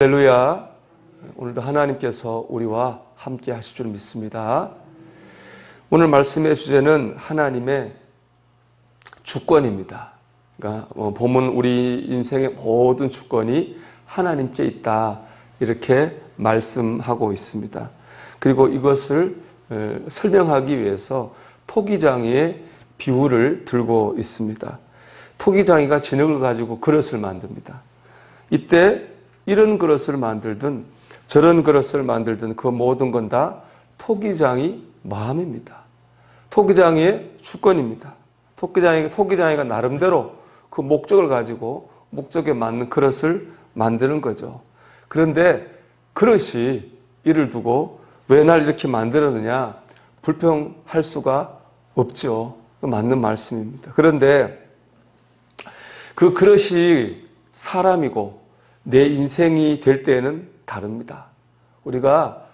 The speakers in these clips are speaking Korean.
할렐루야. 오늘도 하나님께서 우리와 함께 하실 줄 믿습니다. 오늘 말씀의 주제는 하나님의 주권입니다. 그러니까 보면 우리 인생의 모든 주권이 하나님께 있다, 이렇게 말씀하고 있습니다. 그리고 이것을 설명하기 위해서 토기장이의 비유를 들고 있습니다. 토기장이가 진흙을 가지고 그릇을 만듭니다. 이때 이런 그릇을 만들든 저런 그릇을 만들든 그 모든 건 다 토기장이 마음입니다. 토기장이의 주권입니다. 토기장이가 나름대로 그 목적을 가지고 목적에 맞는 그릇을 만드는 거죠. 그런데 그릇이 이를 두고 왜 날 이렇게 만들었느냐 불평할 수가 없죠. 맞는 말씀입니다. 그런데 그 그릇이 사람이고 내 인생이 될 때는 다릅니다. 우리가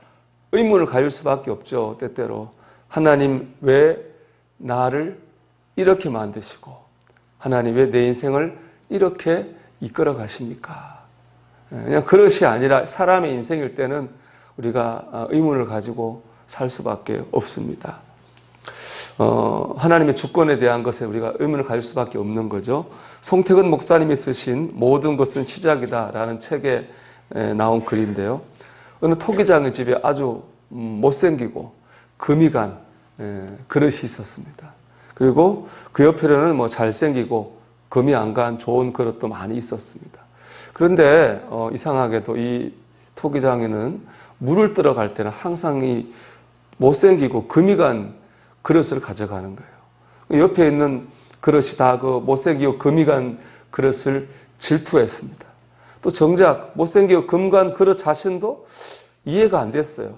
의문을 가질 수밖에 없죠. 때때로 하나님 왜 나를 이렇게 만드시고 하나님 왜 내 인생을 이렇게 이끌어 가십니까? 그냥 그릇이 아니라 사람의 인생일 때는 우리가 의문을 가지고 살 수밖에 없습니다. 하나님의 주권에 대한 것에 우리가 의문을 가질 수밖에 없는 거죠. 송택은 목사님이 쓰신 모든 것은 시작이다 라는 책에 나온 글인데요. 어느 토기장의 집에 아주 못생기고 금이 간 그릇이 있었습니다. 그리고 그 옆에는 잘생기고 금이 안 간 좋은 그릇도 많이 있었습니다. 그런데 이상하게도 이 토기장에는 물을 들어갈 때는 항상 이 못생기고 금이 간 그릇을 가져가는 거예요. 옆에 있는 그릇이 다 그 못생기고 금이 간 그릇을 질투했습니다. 또 정작 못생기고 금 간 그릇 자신도 이해가 안 됐어요.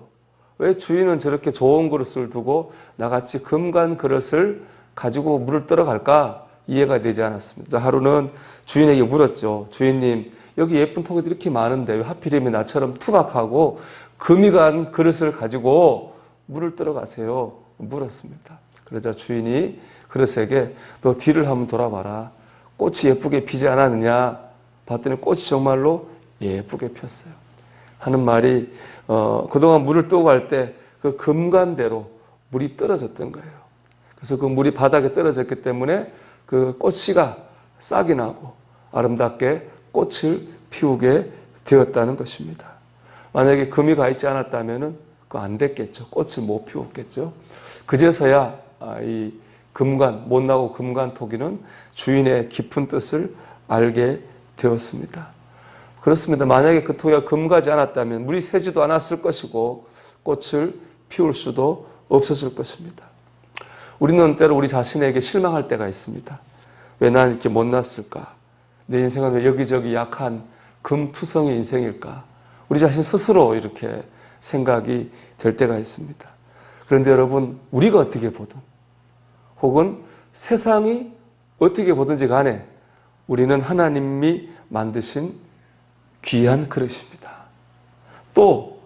왜 주인은 저렇게 좋은 그릇을 두고 나같이 금 간 그릇을 가지고 물을 떨어갈까 이해가 되지 않았습니다. 하루는 주인에게 물었죠. 주인님, 여기 예쁜 토기들이 이렇게 많은데 왜 하필이면 나처럼 투박하고 금이 간 그릇을 가지고 물을 떨어가세요? 물었습니다. 그러자 주인이 그릇에게 너 뒤를 한번 돌아봐라. 꽃이 예쁘게 피지 않았느냐? 봤더니 꽃이 정말로 예쁘게 폈어요. 하는 말이 그동안 물을 뜨고 갈 때 그 금간대로 물이 떨어졌던 거예요. 그래서 그 물이 바닥에 떨어졌기 때문에 그 꽃씨가 싹이 나고 아름답게 꽃을 피우게 되었다는 것입니다. 만약에 금이 가 있지 않았다면 그거 안 됐겠죠. 꽃을 못 피웠겠죠. 그제서야 이 못나고 금간 토기는 주인의 깊은 뜻을 알게 되었습니다. 그렇습니다. 만약에 그 토기가 금가지 않았다면 물이 새지도 않았을 것이고 꽃을 피울 수도 없었을 것입니다. 우리는 때로 우리 자신에게 실망할 때가 있습니다. 왜 난 이렇게 못났을까? 내 인생은 왜 여기저기 약한 금투성의 인생일까? 우리 자신 스스로 이렇게 생각이 될 때가 있습니다. 그런데 여러분, 우리가 어떻게 보든 혹은 세상이 어떻게 보든지 간에 우리는 하나님이 만드신 귀한 그릇입니다. 또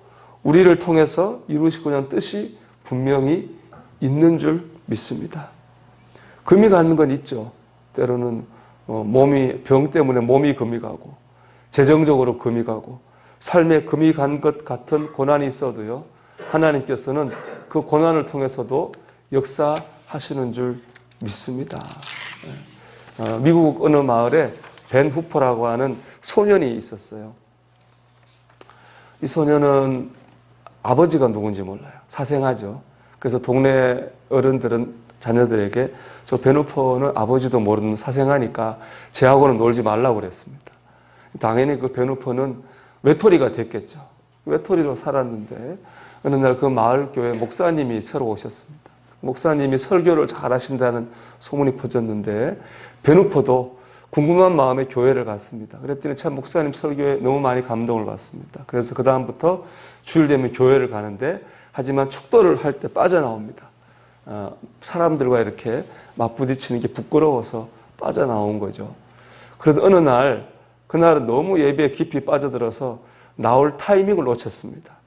우리를 통해서 이루시고자 하는 뜻이 분명히 있는 줄 믿습니다. 금이 가는 건 있죠. 때로는 병 때문에 몸이 금이 가고 재정적으로 금이 가고 삶에 금이 간 것 같은 고난이 있어도요, 하나님께서는 그 고난을 통해서도 역사하시는 줄 믿습니다. 미국 어느 마을에 벤 후퍼라고 하는 소년이 있었어요. 이 소년은 아버지가 누군지 몰라요. 사생하죠. 그래서 동네 어른들은 자녀들에게 저 벤 후퍼는 아버지도 모르는 사생하니까 쟤하고는 놀지 말라고 그랬습니다. 당연히 그 벤 후퍼는 외톨이가 됐겠죠. 외톨이로 살았는데 어느 날 그 마을 교회 목사님이 새로 오셨습니다. 목사님이 설교를 잘 하신다는 소문이 퍼졌는데 벤 후퍼도 궁금한 마음에 교회를 갔습니다. 그랬더니 참 목사님 설교에 너무 많이 감동을 받습니다. 그래서 그 다음부터 주일 되면 교회를 가는데 하지만 축도를 할 때 빠져나옵니다. 사람들과 이렇게 맞부딪히는 게 부끄러워서 빠져나온 거죠. 그래도 어느 날 그날은 너무 예배에 깊이 빠져들어서 나올 타이밍을 놓쳤습니다.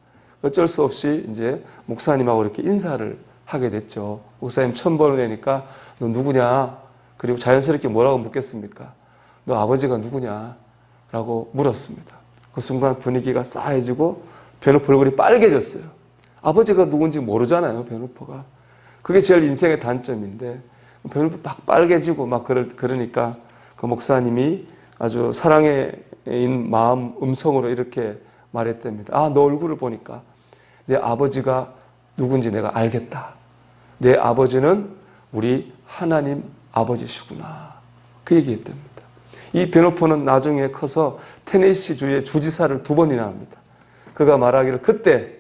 어쩔 수 없이 이제 목사님하고 이렇게 인사를 하게 됐죠. 목사님 처음 보는 애니까 너 누구냐? 그리고 자연스럽게 뭐라고 묻겠습니까? 너 아버지가 누구냐? 라고 물었습니다. 그 순간 분위기가 싸해지고 베누포 얼굴이 빨개졌어요. 아버지가 누군지 모르잖아요, 베누포가. 그게 제일 인생의 단점인데 베누포 막 빨개지고 막 그러니까 그 목사님이 아주 사랑의 마음 음성으로 이렇게 말했답니다. 아, 너 얼굴을 보니까 내 아버지가 누군지 내가 알겠다. 내 아버지는 우리 하나님 아버지시구나. 그 얘기했답니다. 이 베누포는 나중에 커서 테네시주의 주지사를 2번이나 합니다. 그가 말하기를 그때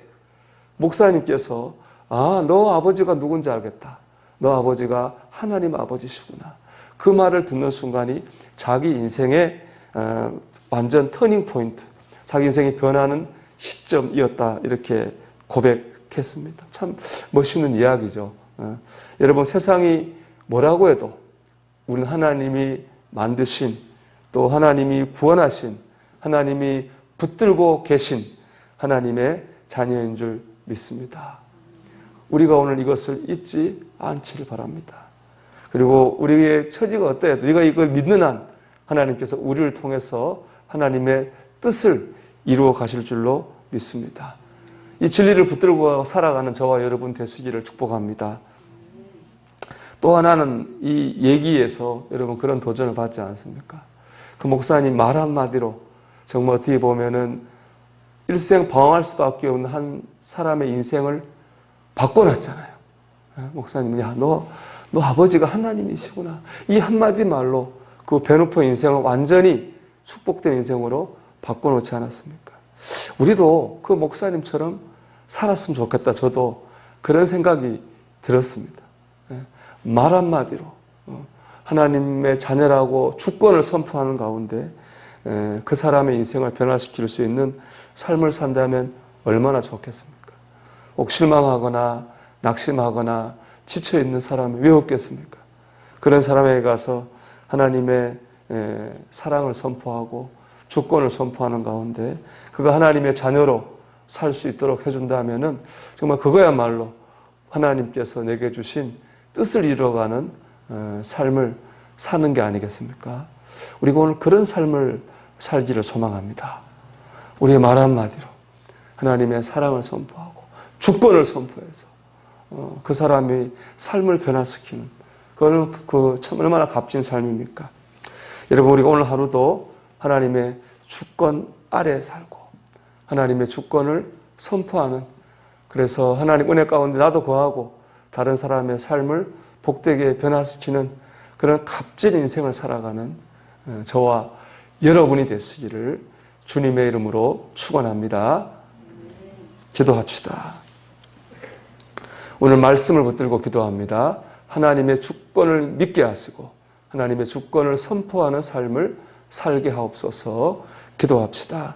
목사님께서 아, 너 아버지가 누군지 알겠다. 너 아버지가 하나님 아버지시구나. 그 말을 듣는 순간이 자기 인생의 완전 터닝 포인트, 자기 인생이 변하는 시점이었다. 이렇게 고백했습니다. 참 멋있는 이야기죠. 여러분, 세상이 뭐라고 해도 우리는 하나님이 만드신, 또 하나님이 구원하신, 하나님이 붙들고 계신 하나님의 자녀인 줄 믿습니다. 우리가 오늘 이것을 잊지 않기를 바랍니다. 그리고 우리의 처지가 어떠해도 우리가 이걸 믿는 한 하나님께서 우리를 통해서 하나님의 뜻을 이루어 가실 줄로 믿습니다. 이 진리를 붙들고 살아가는 저와 여러분 되시기를 축복합니다. 또 하나는 이 얘기에서 여러분 그런 도전을 받지 않습니까? 그 목사님 말 한마디로 정말 어떻게 보면은 일생 방황할 수밖에 없는 한 사람의 인생을 바꿔놨잖아요. 목사님이 야, 너 아버지가 하나님이시구나. 이 한마디 말로 그 베누포 인생을 완전히 축복된 인생으로 바꿔놓지 않았습니까? 우리도 그 목사님처럼 살았으면 좋겠다. 저도 그런 생각이 들었습니다. 말 한마디로 하나님의 자녀라고 주권을 선포하는 가운데 그 사람의 인생을 변화시킬 수 있는 삶을 산다면 얼마나 좋겠습니까? 혹 실망하거나 낙심하거나 지쳐있는 사람이 왜 없겠습니까? 그런 사람에게 가서 하나님의 사랑을 선포하고 주권을 선포하는 가운데 그가 하나님의 자녀로 살 수 있도록 해준다면 정말 그거야말로 하나님께서 내게 주신 뜻을 이루어가는 삶을 사는 게 아니겠습니까? 우리가 오늘 그런 삶을 살기를 소망합니다. 우리의 말 한마디로 하나님의 사랑을 선포하고 주권을 선포해서 그 사람이 삶을 변화시키는 그거는 참 얼마나 값진 삶입니까? 여러분, 우리가 오늘 하루도 하나님의 주권 아래 살고 하나님의 주권을 선포하는, 그래서 하나님 은혜 가운데 나도 거하고 다른 사람의 삶을 복되게 변화시키는 그런 값진 인생을 살아가는 저와 여러분이 되시기를 주님의 이름으로 축원합니다. 기도합시다. 오늘 말씀을 붙들고 기도합니다. 하나님의 주권을 믿게 하시고 하나님의 주권을 선포하는 삶을 살게 하옵소서. 기도합시다.